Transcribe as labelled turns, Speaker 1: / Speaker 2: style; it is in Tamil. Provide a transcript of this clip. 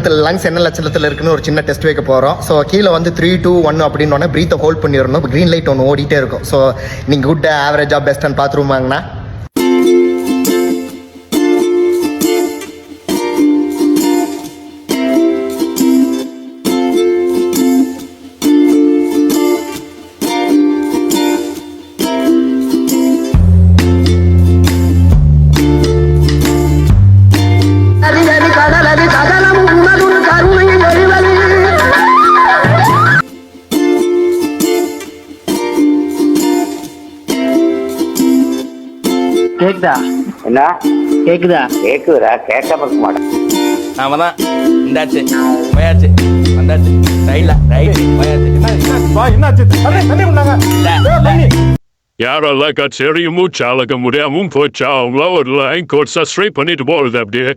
Speaker 1: லங்ஸ் என்ன லட்சணத்தில் இருக்குன்னு ஒரு சின்ன டெஸ்ட் வைக்க போகிறோம். ஸோ கீழே வந்து 3, 2, 1 அப்படின்னு ப்ரீத்தை ஹோல்ட் பண்ணிடணும். இப்போ க்ரீன் லைட் ஒன்று ஓடிட்டே இருக்கும். ஸோ நீங்கள் குட் ஆவரேஜாக பெஸ்ட்டான்னு பார்த்துருவாங்கண்ணா.
Speaker 2: கேக்குதா?
Speaker 3: என்ன
Speaker 2: கேக்குதா?
Speaker 3: கேக்குதுடா, கேட்காம இருக்க மாட்டேன்.
Speaker 4: நாம தான் இந்தாச்சு போயாச்சு வந்தாச்சு ரைட்ல ரைட் போயாச்சு.
Speaker 5: யாரெல்லாம் கச்சேரியும் மூச்சாலக முடியாமல் போச்சா அவங்கள ஒரு லைன் கோட் சப்ஸ்கிரைப் பண்ணிட்டு போகிறது அப்படியே.